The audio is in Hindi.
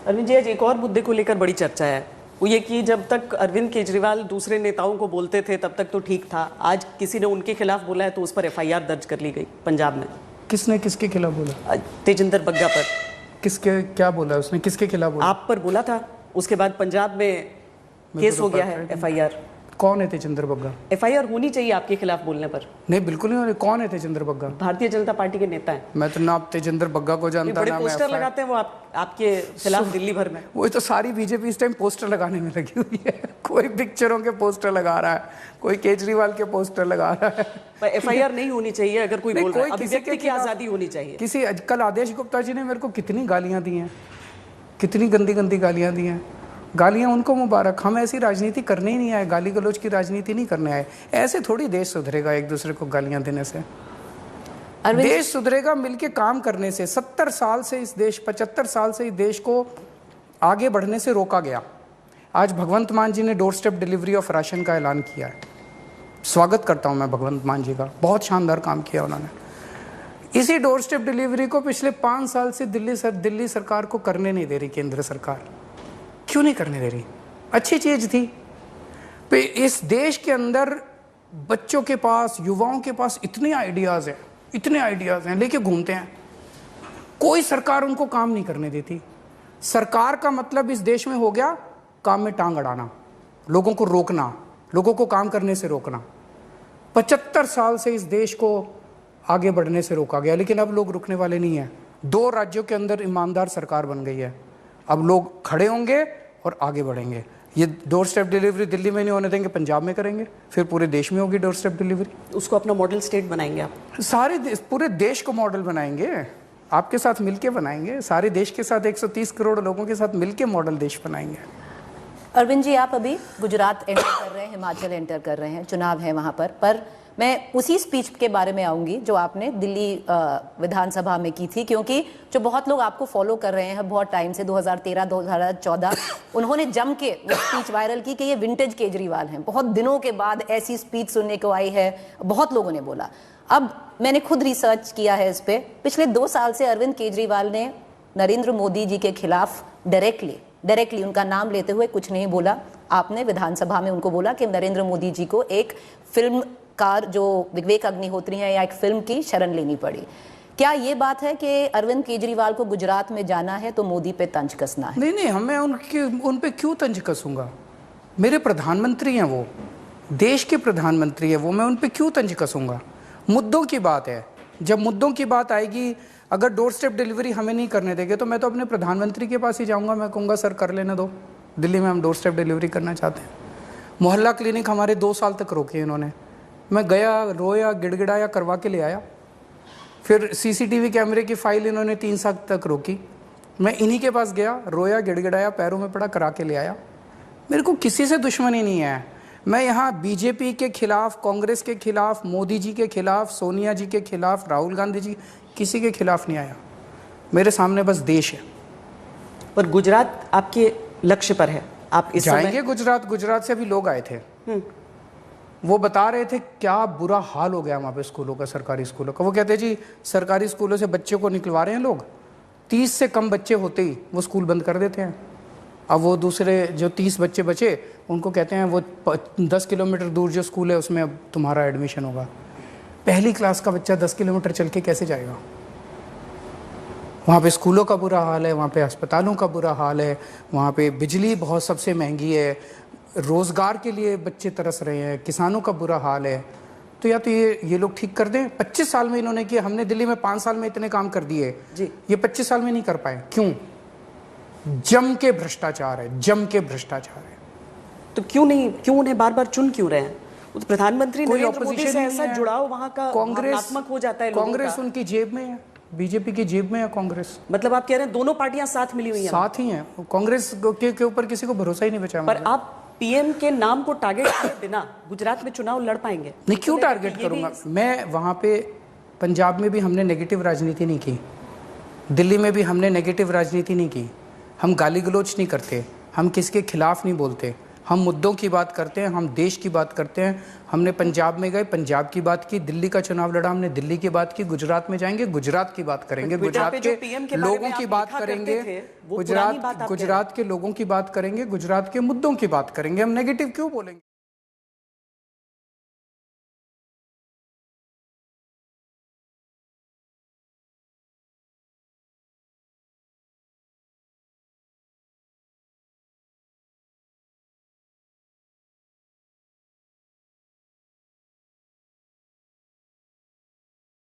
अरविंद जी, आज एक और मुद्दे को लेकर बड़ी चर्चा है, वो ये कि जब तक अरविंद केजरीवाल दूसरे नेताओं को बोलते थे तब तक तो ठीक था, आज किसी ने उनके खिलाफ बोला है तो उस पर एफआईआर दर्ज कर ली गई पंजाब में। किसने किसके खिलाफ बोला? तेजिंदर बग्गा पर। किसके क्या बोला उसने? किसके खिलाफ बोला? आप पर बोला था, उसके बाद पंजाब में केस हो गया है, एफआईआर। कौन है तेजिंदर बग्गा? एफआईआर होनी चाहिए आपके खिलाफ बोलने पर। नहीं, बिल्कुल नहीं। कौन है तेजिंदर बग्गा? भारतीय जनता पार्टी के नेता हैं। मैं तो ना तेजिंदर बग्गा को जानता, बड़े ना पोस्टर लगाते हैं वो आपके खिलाफ दिल्ली भर में। वो तो सारी बीजेपी इस टाइम पोस्टर लगाने में लगी हुई है। कोई पिक्चरों के पोस्टर लगा रहा है, कोई केजरीवाल के पोस्टर लगा रहा है। पर एफआईआर नहीं होनी चाहिए अगर कोई बोल रहा है। अभिव्यक्ति की आजादी होनी चाहिए। किसी कल आदेश गुप्ता जी ने मेरे को कितनी गालियां दी हैं, कितनी गंदी गंदी गालियां दी हैं। गालियां उनको मुबारक। हम ऐसी राजनीति करने ही नहीं आए, गाली गलौज की राजनीति नहीं करने आए। ऐसे थोड़ी देश सुधरेगा एक दूसरे को गालियां देने से। देश सुधरेगा मिलके काम करने से। 70 साल से इस देश, 75 साल से इस देश को आगे बढ़ने से रोका गया। आज भगवंत मान जी ने door step delivery of ration का ऐलान किया है। स्वागत करता हूं मैं भगवंत मान जी का, बहुत शानदार काम किया उन्होंने। इसी डोर स्टेप डिलीवरी को पिछले 5 साल से दिल्ली सरकार को करने नहीं दे रही केंद्र सरकार। क्यों नहीं करने दे रही? अच्छी चीज थी। इस देश के अंदर बच्चों के पास, युवाओं के पास इतने आइडियाज हैं, लेके घूमते हैं। कोई सरकार उनको काम नहीं करने देती। सरकार का मतलब इस देश में हो गया काम में टांग अड़ाना, लोगों को रोकना, लोगों को काम करने से रोकना। 75 साल से इस देश को आगे बढ़ने से रोका गया, लेकिन अब लोग रुकने वाले नहीं हैं। 2 राज्यों के अंदर ईमानदार सरकार बन गई है। अब लोग खड़े होंगे और आगे बढ़ेंगे। ये डोर स्टेप डिलीवरी दिल्ली में नहीं होने देंगे, पंजाब में करेंगे, फिर पूरे देश में होगी डोर स्टेप डिलीवरी। उसको अपना मॉडल स्टेट बनाएंगे आप? पूरे देश को मॉडल बनाएंगे, आपके साथ मिलके बनाएंगे। सारे देश के साथ 130 करोड़ लोगों के साथ मिलके मॉडल देश बनाएंगे। अरविंद जी, आप अभी गुजरात एंटर कर रहे हैं, हिमाचल एंटर कर रहे हैं, चुनाव है वहाँ पर मैं उसी स्पीच के बारे में आऊँगी जो आपने दिल्ली विधानसभा में की थी, क्योंकि जो बहुत लोग आपको फॉलो कर रहे हैं बहुत टाइम से, 2013-2014, उन्होंने जम के वो स्पीच वायरल की कि ये विंटेज केजरीवाल हैं। बहुत दिनों के बाद ऐसी स्पीच सुनने को आई है, बहुत लोगों ने बोला। अब मैंने खुद रिसर्च किया है इस पर। पिछले 2 साल से अरविंद केजरीवाल ने नरेंद्र मोदी जी के खिलाफ डायरेक्टली उनका नाम लेते हुए कुछ नहीं बोला। आपने विधानसभा में उनको बोला कि नरेंद्र मोदी जी को एक फिल्मकार जो विवेक अग्निहोत्री हैं या एक फिल्म की शरण लेनी पड़ी। क्या ये बात है कि अरविंद केजरीवाल को गुजरात में जाना है तो मोदी पे तंज कसना है? नहीं, हमें उन पे क्यों तंज कसूंगा? मेरे प्रधानमंत्री हैं वो, देश के प्रधानमंत्री हैं वो, मैं उन पे क्यों तंज कसूंगा? मुद्दों की बात है। जब मुद्दों की बात आएगी, अगर डोर स्टेप डिलीवरी हमें नहीं करने देंगे तो मैं तो अपने प्रधानमंत्री के पास ही जाऊंगा। मैं कहूँगा सर कर लेने दो, दिल्ली में हम डोर स्टेप डिलीवरी करना चाहते हैं। मोहल्ला क्लिनिक हमारे 2 साल तक रोके इन्होंने। मैं गया, रोया, गिड़गिड़ाया, करवा के ले आया। फिर सीसीटीवी कैमरे की फाइल इन्होंने 3 साल तक रोकी। मैं इन्हीं के पास गया, रोया, गिड़गिड़ाया, पैरों में पड़ा, करा के ले आया। मेरे को किसी से दुश्मनी नहीं है। मैं यहाँ बीजेपी के खिलाफ, कांग्रेस के खिलाफ, मोदी जी के खिलाफ, सोनिया जी के खिलाफ, राहुल गांधी जी, किसी के खिलाफ नहीं आया। मेरे सामने बस देश है। पर गुजरात आपके लक्ष्य पर है, आप इस जाएंगे गुजरात से भी लोग आए थे। वो बता रहे थे क्या बुरा हाल हो गया वहाँ पे स्कूलों का, सरकारी स्कूलों का। वो कहते जी सरकारी स्कूलों से बच्चों को निकलवा रहे हैं लोग, 30 से कम बच्चे होते ही वो स्कूल बंद कर देते हैं। अब वो दूसरे जो 30 बच्चे बचे उनको कहते हैं वो 10 किलोमीटर दूर जो स्कूल है उसमें अब तुम्हारा एडमिशन होगा। पहली क्लास का बच्चा 10 किलोमीटर चल के कैसे जाएगा? वहाँ पे स्कूलों का बुरा हाल है, वहाँ पे अस्पतालों का बुरा हाल है, वहाँ पे बिजली बहुत सबसे महंगी है, रोज़गार के लिए बच्चे तरस रहे हैं, किसानों का बुरा हाल है। तो या तो ये लोग ठीक कर दें। 25 साल में इन्होंने किया, हमने दिल्ली में 5 साल में इतने काम कर दिए जी, ये 25 साल में नहीं कर पाए। क्यों? जम के भ्रष्टाचार है, जम के भ्रष्टाचार है। तो क्यों उन्हें बार बार चुन क्यों रहे हैं? प्रधानमंत्री नरेंद्र मोदी से ऐसा जुड़ाव वहाँ का भावनात्मक हो जाता है। कांग्रेस उनकी जेब में है, बीजेपी की जेब में है कांग्रेस। मतलब आप कह रहे हैं दोनों पार्टियां साथ मिली हुई हैं? साथ ही हैं। कांग्रेस के ऊपर किसी को भरोसा ही नहीं बचा। पर आप पीएम के नाम को टारगेट किए बिना गुजरात में चुनाव लड़ पाएंगे? नहीं, क्यों टारगेट करूंगा मैं? वहां पे पंजाब में भी हमने नेगेटिव राजनीति नहीं की, दिल्ली में भी हमने नेगेटिव राजनीति नहीं की। हम गाली गलौज नहीं करते, हम किसके खिलाफ नहीं बोलते, हम मुद्दों की बात करते हैं, हम देश की बात करते हैं। हमने पंजाब में गए, पंजाब की बात की, दिल्ली का चुनाव लड़ा, हमने दिल्ली की बात की, गुजरात में जाएंगे, गुजरात की बात करेंगे, गुजरात के लोगों की बात करेंगे, गुजरात के लोगों की बात करेंगे, गुजरात के मुद्दों की बात करेंगे। हम नेगेटिव क्यों बोलेंगे?